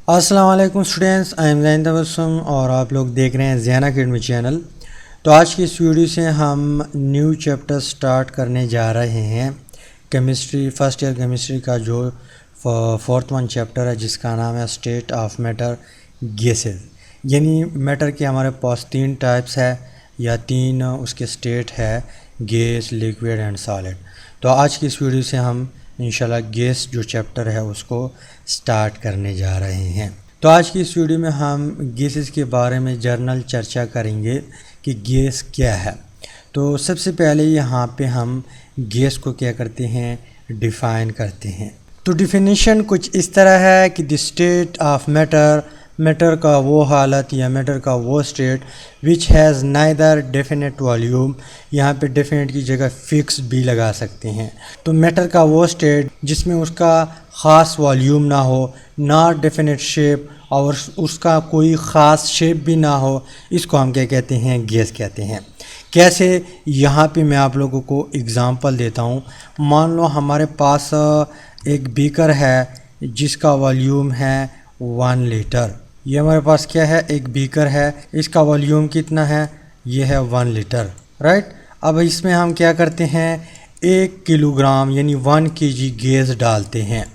अस्सलाम वालेकुम students, I am ज़ैन तबस्सुम और आप लोग देख रहे हैं ज़ैन अकेडमी चैनल। तो आज की इस वीडियो से हम न्यू चैप्टर स्टार्ट करने जा रहे हैं। केमिस्ट्री फर्स्ट ईयर केमिस्ट्री का जो फोर्थ वन चैप्टर है जिसका नाम है स्टेट ऑफ मैटर गैसेस। यानी मैटर के हमारे पास तीन टाइप्स है या तीन उसके स्टेट है, गैस, लिक्विड एंड सॉलिड। तो आज की इस वीडियो से हम इंशाल्लाह गैस जो चैप्टर है उसको स्टार्ट करने जा रहे हैं। तो आज की इस वीडियो में हम गैसेस के बारे में जर्नल चर्चा करेंगे कि गैस क्या है। तो सबसे पहले यहाँ पे हम गैस को क्या करते हैं, डिफ़ाइन करते हैं। तो डिफिनीशन कुछ इस तरह है कि the state of matter, matter का वो हालत या मैटर का वो state which has neither definite volume, यहाँ पे डेफिनेट की जगह फिक्स भी लगा सकते हैं। तो मैटर का वो स्टेट जिसमें उसका ख़ास वॉल्यूम ना हो, नॉट डेफिनेट शेप, और उसका कोई ख़ास शेप भी ना हो, इसको हम क्या कहते हैं, गैस कहते हैं। कैसे, यहाँ पे मैं आप लोगों को एग्ज़ाम्पल देता हूँ। मान लो हमारे पास एक बीकर है जिसका वॉल्यूम है 1 लीटर। ये हमारे पास क्या है, एक बीकर है, इसका वॉल्यूम कितना है, ये है 1 लीटर, राइट। अब इसमें हम क्या करते हैं, 1 किलोग्राम यानी 1 केजी गैस डालते हैं,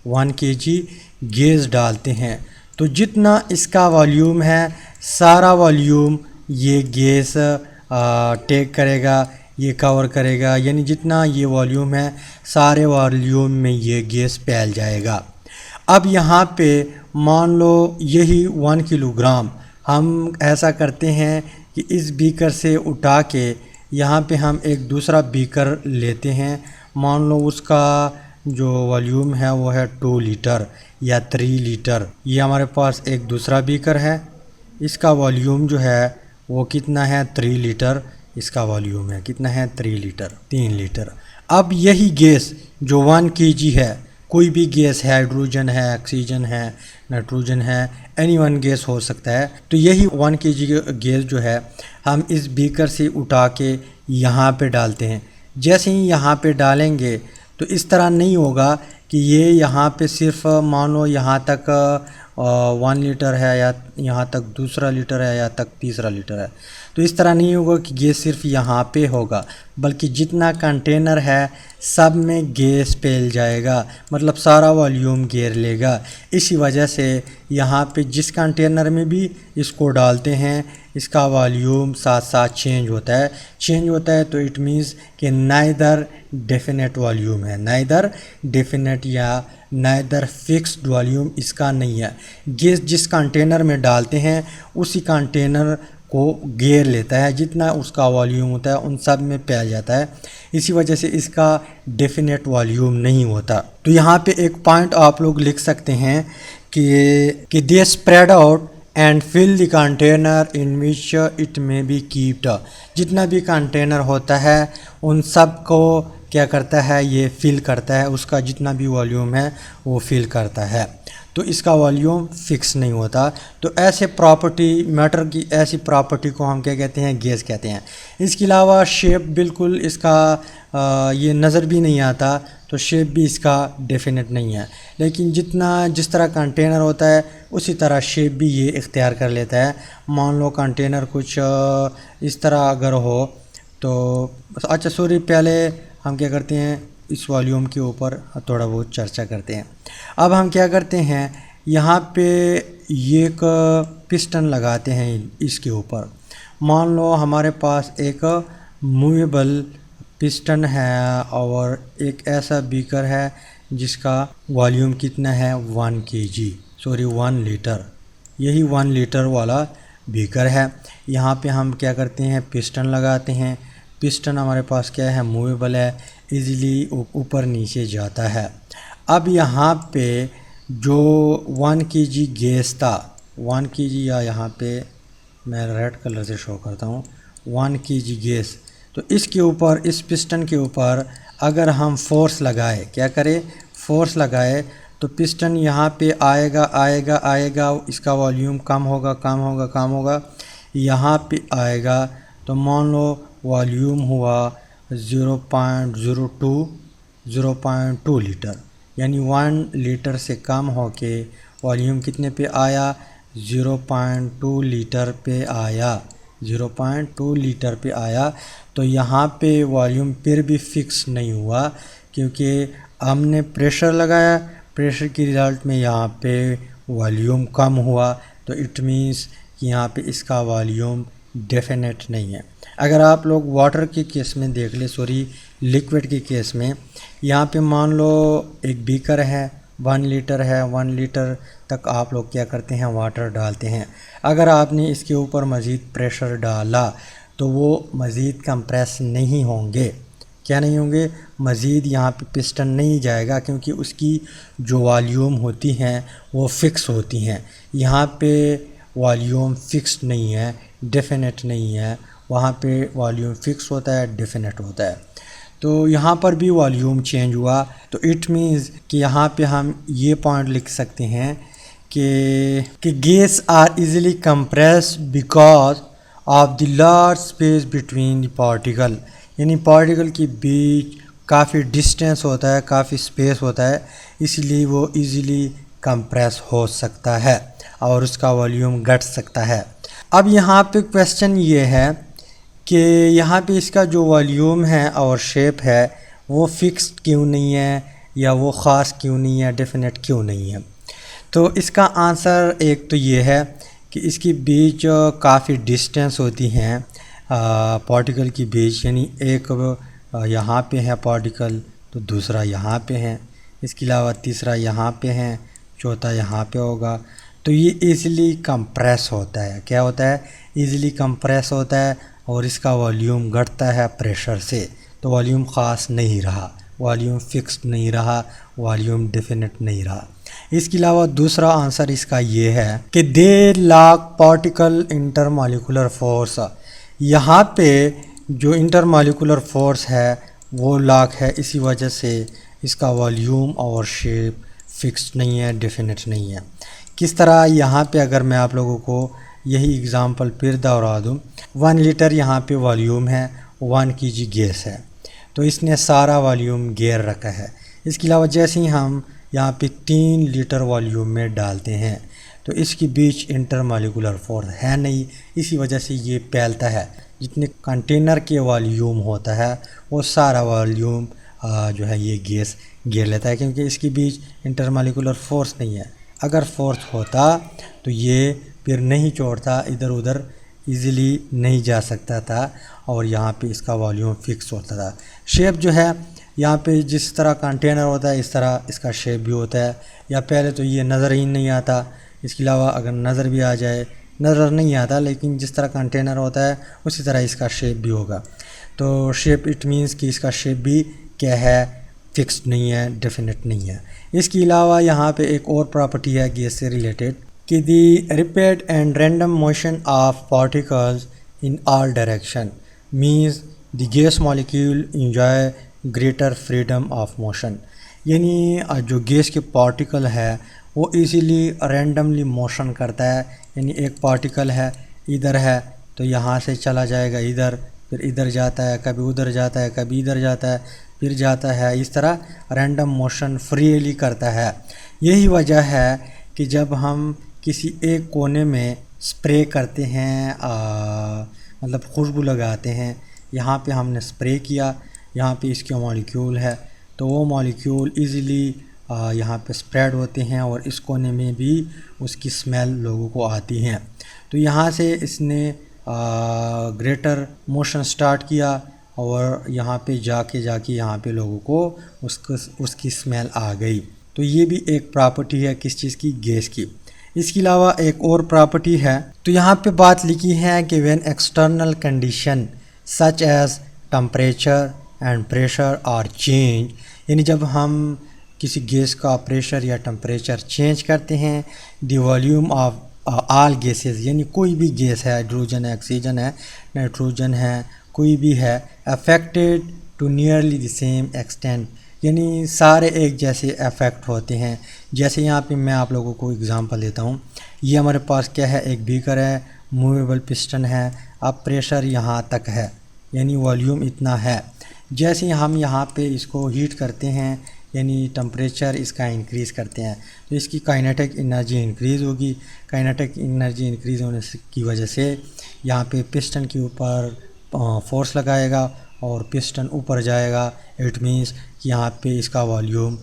1 केजी गैस डालते हैं। तो जितना इसका वॉल्यूम है सारा वॉल्यूम ये गैस टेक करेगा, ये कवर करेगा, यानी जितना ये वॉल्यूम है सारे वॉल्यूम में ये गैस फैल जाएगा। अब यहाँ पे मान लो यही 1 किलोग्राम हम ऐसा करते हैं कि इस बीकर से उठा के यहाँ पे हम एक दूसरा बीकर लेते हैं। मान लो उसका जो वॉल्यूम है वो है 2 लीटर या 3 लीटर। ये हमारे पास एक दूसरा बीकर है, इसका वॉल्यूम जो है वो कितना है, 3 लीटर। इसका वॉल्यूम है कितना है, 3 लीटर, 3 लीटर। अब यही गैस जो 1 केजी है, कोई भी गैस है, हाइड्रोजन है, ऑक्सीजन है, नाइट्रोजन है, एनी वन गैस हो सकता है। तो यही 1 केजी गैस जो है हम इस बीकर से उठा के यहाँ पे डालते हैं। जैसे ही यहाँ पे डालेंगे तो इस तरह नहीं होगा कि ये यहाँ पे सिर्फ मान लो यहाँ तक 1 लीटर है या यहाँ तक दूसरा लीटर है या तक तीसरा लीटर है। तो इस तरह नहीं होगा कि गैस सिर्फ यहाँ पे होगा, बल्कि जितना कंटेनर है सब में गैस फैल जाएगा, मतलब सारा वॉल्यूम घेर लेगा। इसी वजह से यहाँ पे जिस कंटेनर में भी इसको डालते हैं इसका वॉल्यूम साथ साथ चेंज होता है। तो इट मीन्स कि नाइदर डेफिनेट वॉल्यूम है, नाइदर डेफिनेट या नाइदर फिक्स्ड वॉल्यूम इसका नहीं है। गैस जिस कंटेनर में डालते हैं उसी कंटेनर को घेर लेता है, जितना उसका वॉल्यूम होता है उन सब में फैल जाता है। इसी वजह से इसका डेफिनेट वॉल्यूम नहीं होता। तो यहाँ पे एक पॉइंट आप लोग लिख सकते हैं कि they spread out and fill the container in which it may be keeped. जितना भी कंटेनर होता है उन सब को क्या करता है, ये फिल करता है, उसका जितना भी वॉल्यूम है वो फिल करता है। तो इसका वॉल्यूम फिक्स नहीं होता। तो ऐसे प्रॉपर्टी, मैटर की ऐसी प्रॉपर्टी को हम क्या कहते हैं, गैस कहते हैं। इसके अलावा शेप बिल्कुल इसका ये नज़र भी नहीं आता, तो शेप भी इसका डेफिनेट नहीं है। लेकिन जिस तरह कंटेनर होता है उसी तरह शेप भी ये इख्तियार कर लेता है। मान लो कंटेनर कुछ इस तरह अगर हो तो अच्छा सॉरी, पहले हम क्या करते हैं, इस वॉल्यूम के ऊपर थोड़ा बहुत चर्चा करते हैं। अब हम क्या करते हैं, यहाँ पे ये एक पिस्टन लगाते हैं इसके ऊपर। मान लो हमारे पास एक मूवेबल पिस्टन है और एक ऐसा बीकर है जिसका वॉल्यूम कितना है, 1 लीटर। यही 1 लीटर वाला बीकर है। यहाँ पे हम क्या करते हैं, पिस्टन लगाते हैं। पिस्टन हमारे पास क्या है, मूवेबल है, इजीली ऊपर नीचे जाता है। अब यहाँ पे जो 1 केजी गैस था, 1 केजी, या यहाँ पे मैं रेड कलर से शो करता हूँ, 1 केजी गैस। तो इसके ऊपर, इस पिस्टन के ऊपर अगर हम फोर्स लगाए, क्या करें, फोर्स लगाए, तो पिस्टन यहाँ पे आएगा, इसका वॉल्यूम कम होगा, यहाँ पे आएगा। तो मान लो वॉल्यूम हुआ 0.2 लीटर, यानी 1 लीटर से कम होके वॉल्यूम कितने पे आया, 0.2 लीटर पे आया, 0.2 लीटर पे आया। तो यहाँ पे वॉल्यूम फिर भी फिक्स नहीं हुआ क्योंकि हमने प्रेशर लगाया, प्रेशर की रिज़ल्ट में यहाँ पे वॉल्यूम कम हुआ, तो इट मीन्स कि यहाँ पे इसका वॉल्यूम डेफिनेट नहीं है। अगर आप लोग वाटर के केस में देख ले, सॉरी लिक्विड के केस में, यहाँ पे मान लो एक बीकर है, 1 लीटर है, 1 लीटर तक आप लोग क्या करते हैं, वाटर डालते हैं। अगर आपने इसके ऊपर मज़ीद प्रेशर डाला तो वो मज़ीद कंप्रेस नहीं होंगे। क्या नहीं होंगे, मज़ीद यहाँ पे पिस्टन नहीं जाएगा क्योंकि उसकी जो वॉल्यूम होती हैं वो फ़िक्स होती हैं। यहाँ पे वॉल्यूम फ़िक्स नहीं है, डेफिनेट नहीं है। वहाँ पे वॉल्यूम फ़िक्स होता है, डेफिनेट होता है। तो यहाँ पर भी वॉल्यूम चेंज हुआ, तो इट मीन्स कि यहाँ पे हम ये पॉइंट लिख सकते हैं कि gas are easily compressed because of the large space between the particle, यानी पार्टिकल के बीच काफ़ी डिस्टेंस होता है, काफ़ी स्पेस होता है, इसलिए वो इजीली कंप्रेस हो सकता है और उसका वॉल्यूम घट सकता है। अब यहाँ पे क्वेश्चन ये है कि यहाँ पे इसका जो वॉल्यूम है और शेप है वो फिक्स्ड क्यों नहीं है, या वो ख़ास क्यों नहीं है, डेफिनेट क्यों नहीं है। तो इसका आंसर एक तो ये है कि इसके बीच काफ़ी डिस्टेंस होती हैं पार्टिकल के बीच, यानी एक यहाँ पे है पार्टिकल तो दूसरा यहाँ पे है, इसके अलावा तीसरा यहाँ पे है, चौथा यहाँ पे होगा। तो ये इजीली कंप्रेस होता है, क्या होता है, इजीली कंप्रेस होता है और इसका वॉल्यूम घटता है प्रेशर से। तो वॉल्यूम ख़ास नहीं रहा, वॉल्यूम फिक्स्ड नहीं रहा, वॉल्यूम डेफिनेट नहीं रहा। इसके अलावा दूसरा आंसर इसका ये है कि they lack particle intermolecular force, यहाँ पे जो इंटरमॉलिक्यूलर फोर्स है वो लैक है, इसी वजह से इसका वॉल्यूम और शेप फिक्स्ड नहीं है, डेफिनेट नहीं है। किस तरह, यहाँ पे अगर मैं आप लोगों को यही एग्ज़ाम्पल फिर दोहरा दूँ, 1 लीटर यहाँ पे वॉल्यूम है, 1 kg गैस है, तो इसने सारा वॉल्यूम घेर रखा है। इसके अलावा जैसे ही हम यहाँ पे 3 लीटर वॉल्यूम में डालते हैं तो इसके बीच इंटरमॉलिक्यूलर फोर्स है नहीं, इसी वजह से ये फैलता है। जितने कंटेनर के वॉल्यूम होता है वो सारा वॉल्यूम जो है ये गैस घेर लेता है, क्योंकि इसके बीच इंटरमॉलिक्यूलर फोर्स नहीं है। अगर फोर्स होता तो ये फिर नहीं छोड़ता, इधर उधर इजीली नहीं जा सकता था और यहाँ पे इसका वॉल्यूम फिक्स होता था। शेप जो है यहाँ पे जिस तरह कंटेनर होता है इस तरह इसका शेप भी होता है, या पहले तो ये नज़र ही नहीं आता, इसके अलावा अगर नज़र भी आ जाए नज़र नहीं आता, लेकिन जिस तरह कंटेनर होता है उसी तरह इसका शेप भी होगा। तो शेप इट मीन्स कि इसका शेप भी क्या है, फिक्स्ड नहीं है, डेफिनेट नहीं है। इसके अलावा यहाँ पे एक और प्रॉपर्टी है गैस से रिलेटेड कि the rapid and random motion of particles in all direction means the gas molecule enjoy greater freedom of motion, यानी जो गैस के पार्टिकल है वो इजीली रैंडमली मोशन करता है। यानी एक पार्टिकल है, इधर है तो यहाँ से चला जाएगा इधर, फिर इधर जाता है, कभी उधर जाता है, कभी इधर जाता है, फिर जाता है, इस तरह रैंडम मोशन फ्रीली करता है। यही वजह है कि जब हम किसी एक कोने में स्प्रे करते हैं, मतलब खुशबू लगाते हैं, यहाँ पे हमने स्प्रे किया, यहाँ पे इसके मॉलिक्यूल है, तो वो मॉलिक्यूल इजीली यहाँ पे स्प्रेड होते हैं और इस कोने में भी उसकी स्मेल लोगों को आती हैं। तो यहाँ से इसने ग्रेटर मोशन स्टार्ट किया और यहाँ पे जाके यहाँ पे लोगों को उसकी स्मेल आ गई। तो ये भी एक प्रॉपर्टी है किस चीज़ की, गैस की। इसके अलावा एक और प्रॉपर्टी है, तो यहाँ पे बात लिखी है कि when external condition such as temperature and pressure are change, यानी जब हम किसी गैस का प्रेशर या टेम्परेचर चेंज करते हैं, the volume of all gases, यानी कोई भी गैस है, हाइड्रोजन है, ऑक्सीजन है, नाइट्रोजन है, कोई भी है, affected to nearly the same extent, यानी सारे एक जैसे अफेक्ट होते हैं। जैसे यहाँ पे मैं आप लोगों को एग्जांपल देता हूँ, ये हमारे पास क्या है, एक बीकर है, मूवेबल पिस्टन है, अब प्रेशर यहाँ तक है, यानी वॉल्यूम इतना है। जैसे हम यहाँ पे इसको हीट करते हैं यानी टेम्परेचर इसका इंक्रीज़ करते हैं तो इसकी काइनेटिक एनर्जी इंक्रीज़ होगी। काइनेटिक एनर्जी इंक्रीज़ होने की वजह से यहाँ पे पिस्टन के ऊपर फोर्स लगाएगा और पिस्टन ऊपर जाएगा। इट मीन्स कि यहाँ पे इसका वॉल्यूम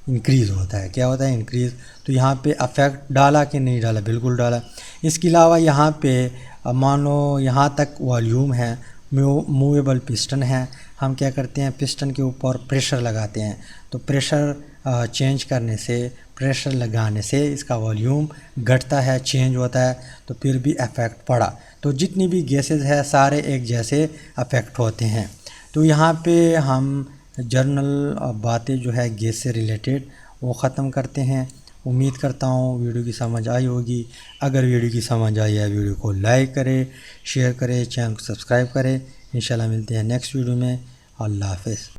इंक्रीज़ होता है। क्या होता है? इंक्रीज़। तो यहाँ पे अफेक्ट डाला कि नहीं डाला? बिल्कुल डाला। इसके अलावा यहाँ पे मान लो यहाँ तक वॉल्यूम है, मूवेबल पिस्टन है, हम क्या करते हैं पिस्टन के ऊपर प्रेशर लगाते हैं। तो प्रेशर चेंज करने से, प्रेशर लगाने से इसका वॉल्यूम घटता है, चेंज होता है, तो फिर भी अफेक्ट पड़ा। तो जितनी भी गैसेस है सारे एक जैसे अफेक्ट होते हैं। तो यहाँ पे हम जर्नल बातें जो है गैस से रिलेटेड वो ख़त्म करते हैं। उम्मीद करता हूँ वीडियो की समझ आई होगी। अगर वीडियो की समझ आई है वीडियो को लाइक करें, शेयर करें, चैनल को सब्सक्राइब करें। इंशाल्लाह मिलते हैं नेक्स्ट वीडियो में। अल्लाह हाफ़िज़।